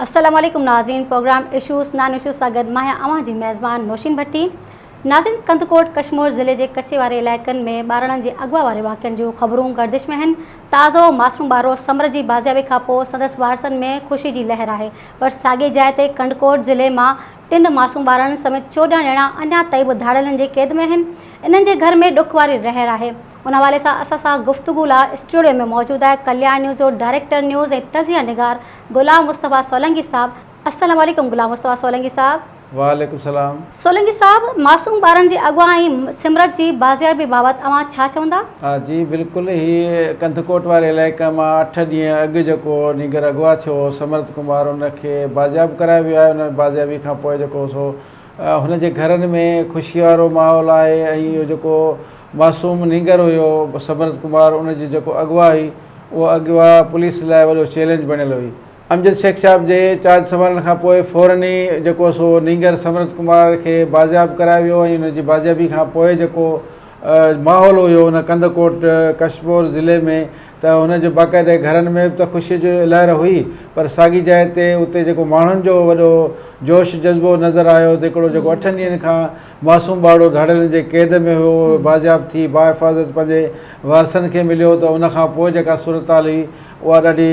अस्सलाम वालेकुम नाज़रीन। प्रोग्राम इशूज़ नॉन इशूज़ सां गॾु मां अवां जी मेज़बान नौशीन भट्टी। नाज़रीन, कंदकोट कशमोर ज़िले के कच्चे वारे इलाइक़नि में ॿारनि जे अगवा वारे वाक़िअनि जूं ख़बरूं गर्दिश में आहिनि। ताज़ो मासूम ॿारो समर जी बाज़ियाबी खां पोइ संदसि वारसनि में ख़ुशी जी लहर आहे, पर साॻे जाइ ते कंदकोट ज़िले मां 3 मासूम ॿारनि समेत 14 ॼणा अञा ताईं बि धाड़ेलनि जे क़ैद में आहिनि। इन्हनि जे घर में ॾुख वारी लहर आहे। उन हवाले सां असां सां गुफ़्तगू लाइ स्टूडियो में मौजूदु आहे कल्याण न्यूज़ जो डायरेक्टर न्यूज़ ऐं तज़िया निगार गुलाम मुस्तफ़ा सोलंकी साहब। अस्सलाम वालेकुम गुलाम मुस्तफ़ा सोलंकी साहब। वालेकुम सलाम। सोलंकी साहब, मासूम ॿारनि जी अगवा ऐं सिमरत जी बाज़ियाबी बाबति अवां छा चवंदा? हाँ जी, बिल्कुलु। ही कंदकोट वारे इलाइक़े मां 8 ॾींहं अॻु जेको नीगर अगवा थियो समरत कुमार, उनखे बाज़ियाबु करायो वियो आहे। उन बाज़ियाबी खां पोइ जेको सो हुनजे घरनि में ख़ुशी वारो माहौल आहे। ऐं इहो जेको मासूम नीगर हुयो समरत कुमार, उनजी जेको अगवा हुई, उहा अगवा पुलिस लाइ वॾो चैलेंज बणियल हुई। अमजद शेख साहब जे चार्ज संभालण खां पोइ फ़ौरन ई जेको सो नीगर समरत कुमार खे बाज़ियाबु करायो वियो। ऐं हुनजी बाज़ियाबी खां पोइ जेको माहौल हुयो उन कंदकोट कशमोर ज़िले में, त हुनजे बाक़ाइदे घरनि में बि त ख़ुशी जो लहर हुई, पर साॻी जाइ ते उते जेको माण्हुनि जो वॾो जोश जज़्बो नज़र आयो। त हिकिड़ो जेको 8 ॾींहंनि खां मासूम ॿारो धाड़ेलनि जे क़ैद में हुयो, बाज़ियाबु थी बाहिफ़ाज़त पंहिंजे वारसनि खे मिलियो। त उनखां पोइ जेका सूरत हाल हुई उहा ॾाढी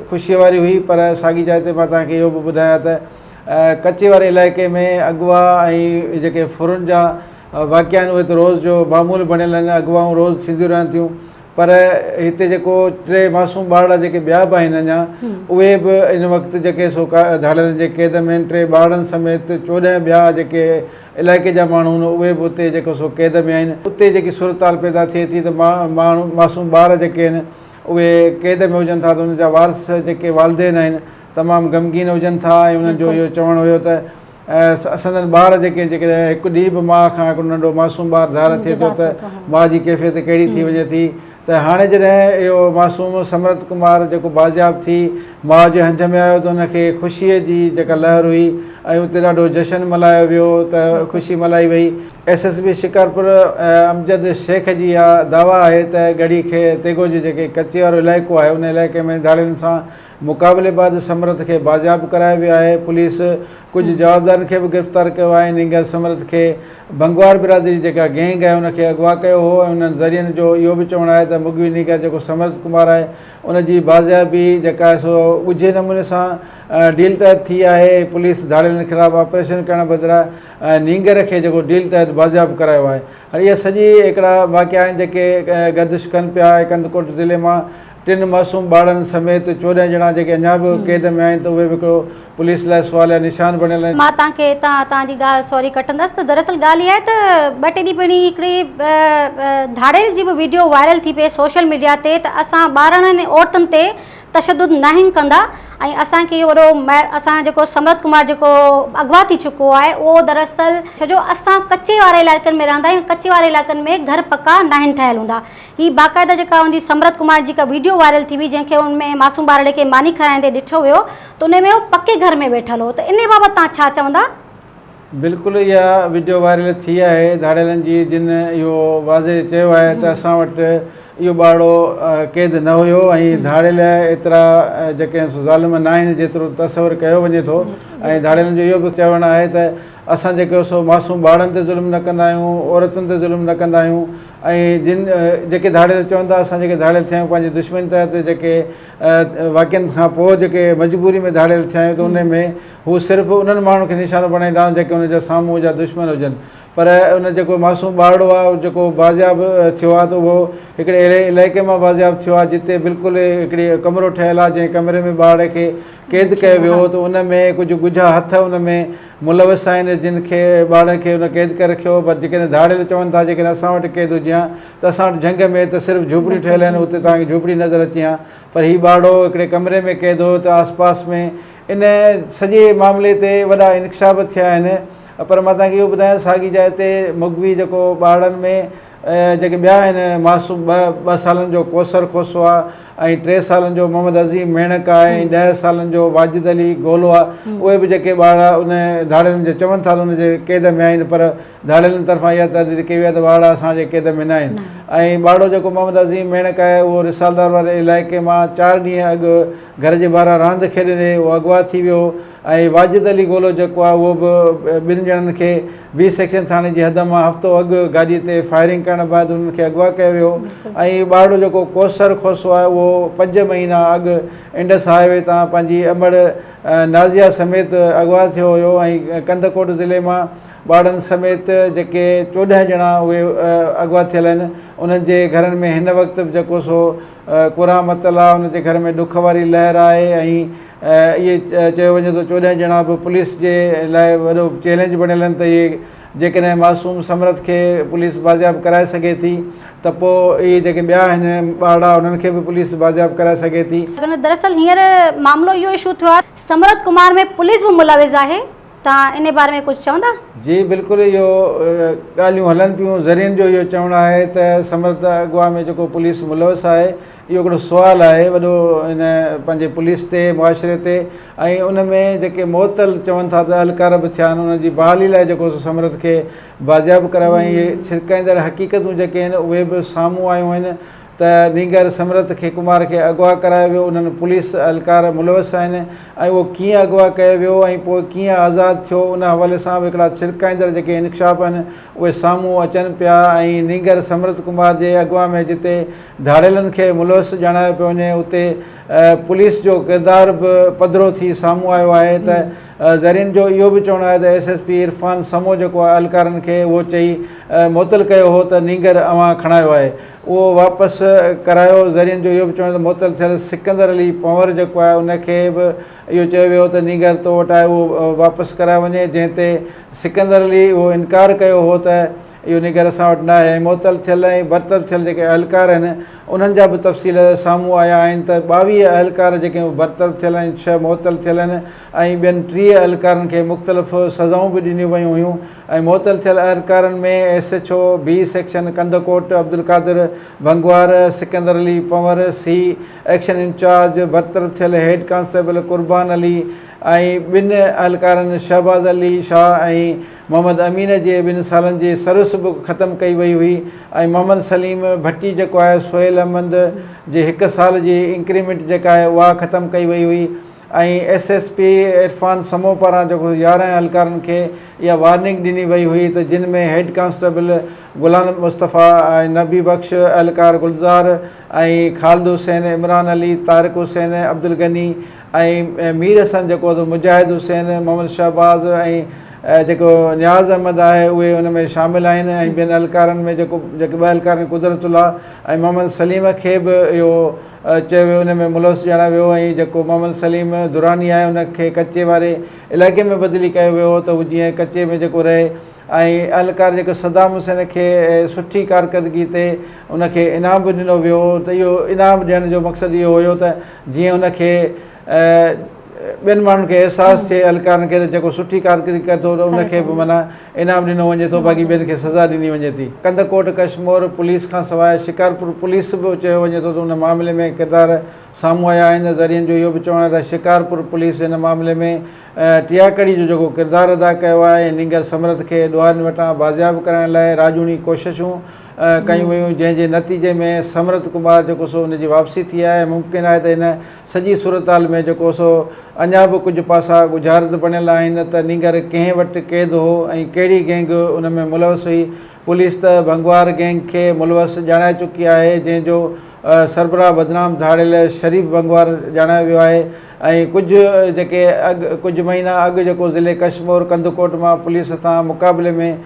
ख़ुशीअ वारी हुई। पर साॻी जाइ ते मां तव्हांखे इहो बि ॿुधायां त कच्चे वारे इलाइक़े में अगवा ऐं जेके फुरुनि जा वाक़िआ आहिनि उहे त रोज़ जो मामूल बणियल आहिनि। अगवाऊं रोज़ थींदियूं रहनि थियूं। पर हिते जेको 3 मासूम ॿार जेके ॿिया बि आहिनि अञा, उहे बि इन वक़्तु जेके सो धाड़ेलनि जे क़ैद में आहिनि। 3 ॿारनि समेत 14 ॿिया जेके इलाइक़े जा माण्हू आहिनि उहे बि उते जेको सो क़ैद में आहिनि। उते जेकी सूरत हाल पैदा थिए थी त माण्हू मासूम ॿार जेके आहिनि उहे क़ैद में हुजनि था, त उन जा वारस जेके वालदेन आहिनि तमामु ग़मगीन हुजनि था। ऐं उन्हनि जो इहो चवणु हुयो त असांजा ॿार जेके हिकु ॾींहुं बि माउ खां हिकिड़ो नंढो मासूम ॿारु ज़ाहिर थिए थो त माउ जी कैफ़ियत कहिड़ी थी वञे थी। त हाणे जॾहिं इहो मासूम समरत कुमार जेको बाज़ियाबु थी माउ जे हंज में आयो, त उनखे ख़ुशीअ जी जेका लहर हुई ऐं उते ॾाढो जशन मल्हायो वियो, त ख़ुशी मल्हाई वई। SSB शिकारपुर अमजद शेख जी इहा दावा आहे त गढ़ी खे तेगो जे जेके कच्चे वारो इलाइक़ो आहे उन इलाइक़े में धाड़ेलनि सां मुक़ाबले बाद समरत खे बाज़ियाबु करायो वियो आहे। पुलिस कुझु जवाबदारनि खे बि गिरफ़्तार कयो आहे। नीगर समरत खे भंगवार बिरादरी जेका गैंग आहे उनखे अगवा कयो हो। ऐं उन्हनि ज़रियनि जो इहो बि चवणु आहे त मुगवी नीगर जेको समरत कुमार आहे उनजी बाज़ियाबी जेका आहे सो ॻुझे नमूने सां डील तहत थी आहे। पुलिस धाड़ेलनि ख़िलाफ़ु ऑपरेशन करण बदिरां नीगर खे जेको डील तहत बाज़ियाबु करायो आहे। हाणे इहे सॼी हिकिड़ा वाक़िआ आहिनि जेके गर्दिश कनि पिया। कंदकोट ज़िले मां 3 मासूम ॿारनि समेत 14 ॼणा जेके अञा बि क़ैद में आहिनि, त उहे बि हिकिड़ो पुलिस लाइ सुवालिया निशान बणियल आहिनि। मां तव्हांखे तव्हांजी ॻाल्हि सॉरी कटंदसि। त दरअसल ॻाल्हि इहा आहे त 2 ॾींहं पहिरीं हिकिड़ी धाड़ेल जी बि वीडियो वायरल थी पई सोशल मीडिया ते, त असां ॿारनि ऐं औरतुनि ते तशदुद नाहिन कंदा। ऐं असांखे इहो वॾो असां जेको समरत कुमार जेको अगवा थी चुको आहे उहो दरअसल छो असां कच्चे वारे इलाइक़नि में रहंदा आहियूं। कच्चे वारे इलाइक़नि में घर पका नाहिन ठहियल हूंदा। ही बाक़ाइदा जेका हुनजी समरत कुमार जी का वीडियो वायरल थी हुई, जंहिंखे उनमें मासूम ॿार खे मानी खाराईंदे ॾिठो वियो, त उन में उहो पके घर में वेठल हो। त इन बाबति तव्हां छा चवंदा? बिल्कुलु इहा वीडियो वायरल थी आहे धाड़ेलनि जी, जिन इहो वाज़े चयो आहे त असां वटि इहो ॿारो क़ैद न हुयो ऐं धाड़ेल एतिरा जेके ज़ालिम न आहिनि जेतिरो तसवुरु कयो वञे थो। ऐं धाड़ेलनि जो इहो बि चवणु आहे त असां जेको सो मासूम ॿारनि ते ज़ुल्म न कंदा आहियूं, औरतुनि ते ज़ुल्म न कंदा आहियूं। ऐं जिन जेके धाड़ेल चवनि था असां जेके धाड़ेल थिया आहियूं पंहिंजी दुश्मनी तहत जेके वाक़िअनि खां पोइ जेके मजबूरी में धाड़ेल थिया आहियूं, त उन में हू सिर्फ़ु उन्हनि माण्हुनि खे निशानो बणाईंदा आहिनि जेके उनजे साम्हूं जा दुश्मन हुजनि। पर उन जेको मासूम ॿारड़ो आहे जेको बाज़ियाबु थियो आहे, त उहो हिकिड़े अहिड़े इलाइक़े मां बाज़ियाबु थियो आहे जिते बिल्कुलु हिकिड़ी कमिरो ठहियलु आहे, जंहिं कमरे में ॿार खे क़ैद कयो वियो। त उन में कुझु ॻुझा हथ उन में मुलविस आहिनि जिन खे ॿारनि खे उन क़ैद करे रखियो। पर जेकॾहिं धाड़ेल चवनि था जेकॾहिं असां वटि क़ैद हुजे हा त असां वटि झंग में त सिर्फ़ु झूपड़ियूं ठहियल आहिनि, उते तव्हांखे झूपड़ी नज़र अचे हा। पर हीउ ॿारड़ो हिकिड़े कमरे में क़ैद हो। त आसपास में इन सॼे मामले ते वॾा इंकशाफ थिया आहिनि। पर मां तव्हांखे इहो ॿुधायां साॻी जाइ ते मुगवी जेको ॿारनि में जेके ॿिया आहिनि मासूम ॿ सालनि जो कौसर खोसो आहे ऐं 3 सालनि जो मोहम्मद अज़ीम मेणक आहे ऐं 10 सालनि जो वाजिद अली गोलो आहे। उहे बि जेके ॿार उन धाड़ियुनि जे चवनि था उनजे क़ैद में आहिनि, पर धाड़ियुनि तरफ़ां इहा तहदीद कई वई आहे त ॿार असांजे क़ैद में न आहिनि। ऐं ॿारड़ो जेको मोहम्मद अज़ीम मेणक आहे उहो रिसालदार वारे इलाइक़े मां 4 ॾींहं अॻु घर जे ॿाहिरां रांदि खेॾंदे उहो अगवा थी वियो। ऐं वाजिद अली गोलो जेको आहे उहो बि 2 ॼणनि खे बी सेक्शन थाणे जी हद मां हफ़्तो अॻु गाॾीअ ते फायरिंग करण बैदि उन्हनि खे अगवा कयो वियो। ऐं ॿारड़ो जेको कौसर खोसो आहे उहो 5 महीना अॻु इंडस हाईवे तां पंहिंजी अमड़ नाज़िया समेत अगवा थियो हुयो। ऐं कंदकोट ज़िले मां ॿारनि समेत जेके 14 ॼणा उहे अगवा थियल आहिनि। उन्हनि जे घरनि में हिन वक़्तु बि जेको सो कुरा मतल आहे, उन जे घर में ॾुख वारी लहर आहे। ऐं इहे चयो वञे थो 14 ॼणा बि पुलिस जे लाइ वॾो चैलेंज बणियल आहिनि त इहे जेकॾहिं मासूम समरत खे पुलिस बाज़ियाब कराए सघे थी त पोइ इहे जेके ॿिया आहिनि ॿारड़ा उन्हनि खे बि पुलिस बाज़ियाब कराए सघे थी। दरअसल हींअर मामिलो इहो इशू थियो आहे, समरत कुमार में पुलिस बि मुलविज़ आहे, तव्हां इन बारे में कुझु चवंदा? जी बिल्कुलु, इहो ॻाल्हियूं हलनि पियूं। ज़रियनि जो इहो चवणु आहे त समरत अगवा में जेको पुलिस मुलविस आहे इहो हिकिड़ो सुवालु आहे वॾो इन पंहिंजे पुलिस ते, मुआशिरे ते। ऐं उन में जेके मुअतल चवनि था त अहलकार बि थिया आहिनि, उनजी बहाली लाइ जेको समरत खे बाज़ियाब करायो। ऐं इहे छिरकाईंदड़ हक़ीक़तूं जेके आहिनि उहे बि साम्हूं आयूं आहिनि त नीगर समरत खे कुमार खे अगवा करायो वियो, उन्हनि पुलिस अहलकार मुलविस आहिनि ऐं उहो कीअं अगवा कयो वियो ऐं पोइ कीअं आज़ादु थियो, उन हवाले सां बि हिकिड़ा छिरकाईंदड़ जेके इंकशाफ आहिनि उहे साम्हूं अचनि पिया। ऐं नीगर समरत कुमार जे अगवा में जिते धाड़ियलनि खे मुलविस ॼाणायो पियो वञे उते पुलिस जो किरदारु बि पधिरो थी साम्हूं आयो आहे। त ज़रियनि जो इहो बि चवणु आहे त SSP इरफान समो जेको आहे अहलकारनि खे उहो चई मुअतल कयो हो त नीगर अवां खणायो आहे, उहो वापसि करायो। ज़रियनि जो इहो बि चवणु त मुअतल थियल सिकंदर अली पंवर जेको आहे उनखे बि इहो चयो वियो त नीगर तो वटि आहे उहो वापसि करायो वञे, जंहिं ते सिकंदर अली उहो इनकार कयो हो त इहो नीगर असां वटि न आहे। ऐं मुअतल थियल ऐं बरतरफ़ थियल जेके अहलकार आहिनि उन्हनि जा बि तफ़सील साम्हूं आया आहिनि त 22 अहलकार जेके बरतरफ़ थियल आहिनि, 6 मुअतल थियल आहिनि ऐं ॿियनि 30 अहलकारनि खे मुख़्तलिफ़ सज़ाऊं बि ॾिनियूं वयूं हुयूं। ऐं मुअतल थियल अहलकारनि में SHO B section Kandhkot Abdul Qadir Bhangwar, Sikandar Ali Panwar, C action incharge बरतरफ़ थियल हेड कांस्टेबल कुर्बान अली ऐं 2 अहलकारनि शहबाज़ अली शाह ऐं मोहम्मद अमीन जे 2 सालनि जी सर्विस बि ख़तमु कई वई हुई। ऐं मोहम्मद सलीम भट्टी जेको आहे सोहेल अहमद जे 1 साल जी इंक्रीमेंट जेका आहे उहा ख़तमु कई वई हुई। ऐं SSP इरफान समो पारां जेको 11 अहलकारनि खे इहा वार्निंग ॾिनी वई हुई त जिन में हेड कांस्टेबल गुलाम मुस्तफ़ा ऐं नबी बख़्श, अहलकार गुलज़ार ऐं ख़ालिद हुसैन, इमरान अली, तारिक हुसैन, अब्दुल गनी ऐं मीर हसन जेको मुजाहिद हुसैन, मोहम्मद शहबाज़ ऐं जेको नियाज़ अहमद आहे उहे उन में शामिलु आहिनि। ऐं 2 अहलकारनि में जेके 2 अहलकार कुदरतुल्ला ऐं मोहम्मद सलीम खे बि इहो चयो वियो उन में मुलविस ॼाणायो वियो। ऐं जेको मोहम्मद सलीम दुरानी आहे उनखे कचे वारे इलाइक़े में बदिली कयो वियो त हू जीअं कचे में जेको रहे। ऐं अहलकार जेको सदाम हुसैन खे सुठी कारकर्दगी ते उनखे इनाम बि ॾिनो वियो त इहो इनाम ॾियण जो मक़सदु इहो हुयो त जीअं उनखे ॿियनि माण्हुनि खे अहसासु थिए अहलकारनि खे त जेको सुठी कारकर्दगी करे थो उनखे बि माना इनाम ॾिनो वञे थो, बाक़ी ॿियनि खे सज़ा ॾिनी वञे थी। कंदकोट कश्मीर पुलिस खां सवाइ शिकारपुर पुलिस बि चयो वञे थो त उन मामले में किरदार साम्हूं आया आहिनि। ज़रियनि जो इहो बि चवणु आहे त शिकारपुर पुलिस हिन मामले में टियाकड़ी जो जेको किरदारु अदा कयो आहे। नीगर समरत खे ॾुआरियुनि वटां बाज़ियाब कराइण लाइ राजूनी कोशिशूं कयूं वयूं, जंहिंजे नतीजे में समरत कुमार जेको सो उनजी वापसी थी आहे। मुमकिन आहे त हिन सॼी सूरत में जेको सो अञा बि कुझु पासा गुज़ारित बणियल आहिनि त नीगर कंहिं वटि क़ैद हो ऐं कहिड़ी गैंग उन में मुलविस हुई। पुलिस त भंगवार गैंग खे मुलविस ॼाणाए चुकी आहे, जंहिंजो सरबराह बदनाम धाड़ियल शरीफ़ भंगवार ॼाणायो वियो आहे। ऐं कुझु महीना अॻु जेको ज़िले कश्मीर कंदकोट मां पुलिस सां मुक़ाबले में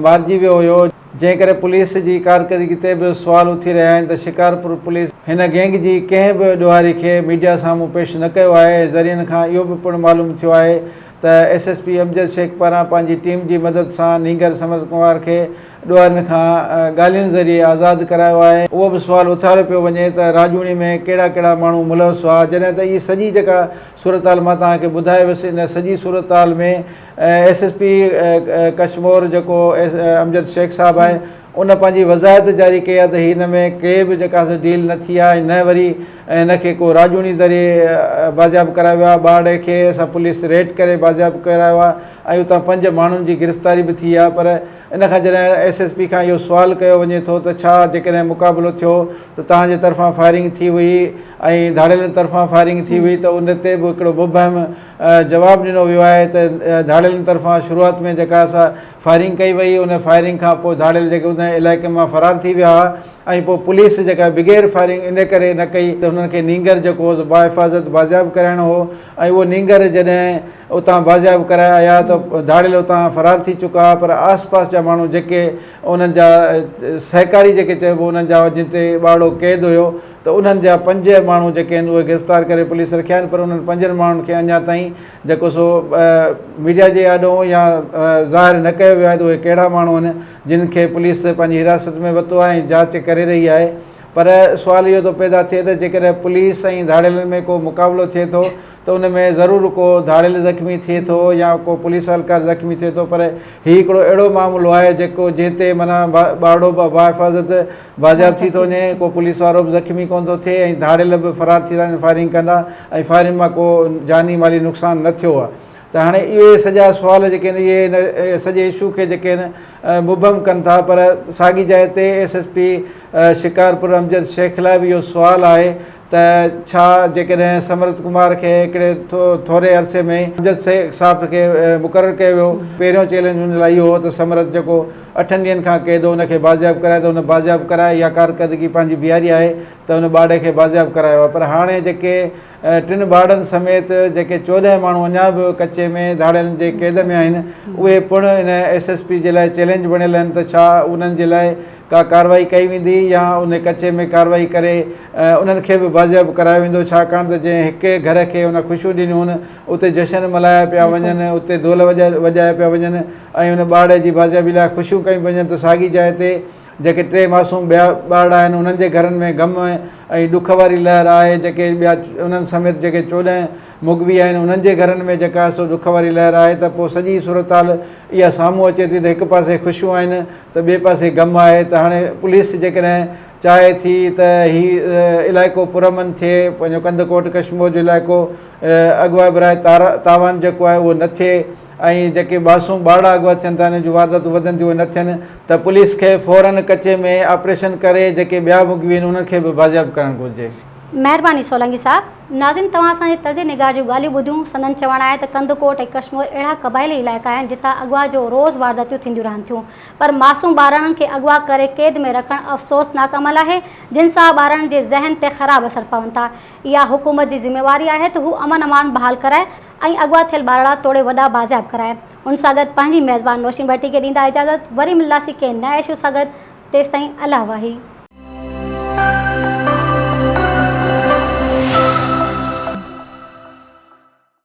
मारिजी वियो हुयो, जंहिं करे पुलिस जी कारकर्दगी ते बि सुवाल उथी रहिया आहिनि त शिकारपुर पुलिस हिन गैंग जी कंहिं बि ॾुआरी खे मीडिया साम्हूं पेश न कयो आहे। ज़रियनि खां इहो बि पिणु मालूम थियो आहे त SSP अमजद शेख पारां पंहिंजी टीम जी मदद सां नीगर समरत कुमार खे ॾुआरियुनि खां ॻाल्हियुनि ज़रिए आज़ादु करायो आहे। उहो बि सुवालु उथारियो पियो वञे त राजूनी में कहिड़ा कहिड़ा माण्हू मुलविस हुआ, जॾहिं त इहा सॼी जेका सूरत हाल मां तव्हांखे ॿुधाए वियुसि। इन सॼी सूरत हाल में SSP कश्मीर जेको अमजद शेख साहिबु आहे उन पंहिंजी वज़ाहत जारी कई आहे त हिन में के बि जेका डील न थी आहे, न वरी हिनखे को राजूनी ज़रिए बाज़ियाब करायो आहे। ॿार खे असां पुलिस रेड करे बाज़ियाब करायो आहे ऐं उतां 5 माण्हुनि जी गिरफ़्तारी बि थी आहे। पर इन खां जॾहिं SSP खां इहो सुवालु कयो वञे थो त छा जेकॾहिं मुक़ाबिलो थियो त तव्हांजे तरफ़ां फायरिंग थी हुई ऐं धाड़ेलनि तरफ़ां फायरिंग थी हुई, त उन ते बि हिकिड़ो मुबहम जवाबु ॾिनो वियो आहे त धाड़ेलनि तरफ़ां शुरूआति में जेका असां फायरिंग कई वई, उन फायरिंग खां पोइ धाड़ेल जेके उन इलाइक़े मां फ़रार थी विया हुआ ऐं पोइ पुलिस जेका बिग़ैर फायरिंग इन करे न कई त हुननि खे नींगर जेको हो बाहिफ़ाज़त बाज़ियाब कराइणो हो ऐं उहो नींगर जॾहिं उतां बाज़ियाब कराया आया त धाड़ेल उतां फ़रार थी चुका। पर आस पास जा माण्हू जेके उन्हनि जा सहकारी जेके चइबो उन्हनि जा जिते ॿाड़ो क़ैद हुयो त उन्हनि जा 5 माण्हू जेके आहिनि उहे गिरफ़्तार करे पुलिस रखिया आहिनि। पर उन्हनि 5 माण्हुनि खे अञा ताईं जेको सो मीडिया जे आॾो या ज़ाहिर न कयो वियो आहे त उहे कहिड़ा माण्हू आहिनि जिन खे पुलिस पंहिंजी हिरासत में वरितो आहे ऐं जांच करे रही आहे। पर सुवाल इहो थो पैदा थिए त जेकॾहिं पुलिस ऐं धाड़ेलनि में को मुक़ाबिलो थिए थो त उन में ज़रूरु को धाड़ेल ज़ख़्मी थिए थो या को पुलिस एहलकार ज़ख़्मी थिए थो। पर हीउ हिकिड़ो अहिड़ो मामलो आहे जेको जंहिं ते माना ॿाड़ो बि बाहिफ़ाज़त बाज़ियाब थी थो वञे, को पुलिस वारो बि ज़ख़्मी कोन थो थिए ऐं धाड़ेल बि फ़रार थी था वञनि फायरिंग कंदा ऐं फायरिंग मां को जानी माली नुक़सानु न थियो आहे। त हाणे इहे सॼा सुवाल जेके आहिनि इहे हिन सॼे इशू खे जेके आहिनि मुबहम कनि था। पर साॻी जाइ ते SSP शिकारपुर अमजद शेख लाइ बि इहो सुवालु आहे त छा जेकॾहिं समरत कुमार खे हिकिड़े थोरे अरसे में अमजद शेख साहब खे मुक़ररु कयो वियो, पहिरियों चैलेंज हुन लाइ इहो हो त समरत जेको 8 ॾींहंनि खां क़ैद हो उनखे बाज़ियाब कराए, त हुन बाज़ियाब कराए या कारकर्दगी पंहिंजी बीहारी आहे त हुन ॿाड़े खे बाज़ियाब करायो आहे। पर हाणे जेके 3 ॿाड़नि समेत जेके 14 माण्हू अञा बि कचे में धाड़ेलनि जे क़ैद में आहिनि, उहे पिणु हिन SSP जे लाइ चैलेंज बणियल आहिनि त छा उन्हनि जे लाइ का कार्रवाई कई वेंदी या उन कचे में कार्रवाई करे उन्हनि खे बि बाज़ियाब करायो वेंदो। छाकाणि त जंहिं हिकु घर खे उन ख़ुशियूं ॾिनियूं आहिनि उते जशन मल्हाया पिया वञनि, उते ढोल वॼाया पिया वञनि ऐं उन ॿाड़ जी बाज़ियाबी लाइ ख़ुशियूं कयूं वञनि, त साॻी जाइ ते जेके 3 मासूम ॿिया ॿार आहिनि उन्हनि जे घरनि में ग़म ऐं ॾुख वारी लहर आहे। जेके ॿिया उन्हनि समेत जेके 14 मुगवी आहिनि उन्हनि जे घरनि में जेका सो ॾुख वारी लहर आहे। त पोइ सॼी सूरत हाल इहा साम्हूं अचे थी त हिकु पासे ख़ुशियूं आहिनि त ॿिए पासे ग़म आहे। त हाणे पुलिस जेकॾहिं चाहे थी त हीउ इलाइक़ो पुरअमन थिए, पंहिंजो कंदकोट कश्मीर जो इलाइक़ो अॻुवाट बराए तावान जेको आहे उहो न थिए ऐं जेके मासूम ॿाड़ अॻुवा थियनि था हिन जूं वारदातूं वधनि थियूं उहे न थियनि, त पुलिस खे फ़ौरन कचे में ऑपरेशन करे जेके ॿिया मुगवी आहिनि उन्हनि खे बि बाज़ियाब करणु घुरिजे। महिरबानी सोलंकी साहब। नाज़िन तव्हां असांजे तज़े निगाह जूं ॻाल्हियूं ॿुधियूं। संदन चवणु आहे त कंदकोट ऐं कश्मीर अहिड़ा क़बाइली इलाइक़ा आहिनि जितां अॻुवा जो रोज़ वारदातियूं थींदियूं रहनि थियूं, पर मासूम ॿारनि खे अॻुवा करे क़ैद में रखणु अफ़सोसनाक अमल आहे जिन सां ॿारनि जे ज़हन ते ख़राबु असर पवनि था। इहा हुकूमत जी ज़िम्मेवारी आहे त हू अमन अमान बहाल कराए ऐं अॻुवा थियल ॿारड़ा तोड़े वॾा बाज़ियाब कराए। उन सां गॾु पंहिंजी मेज़बान नौशीन भट्टी खे ॾींदा इजाज़त। वरी मिलंदासीं कंहिं नए इशू सां गॾु। तेसिताईं अल्लाह वाही।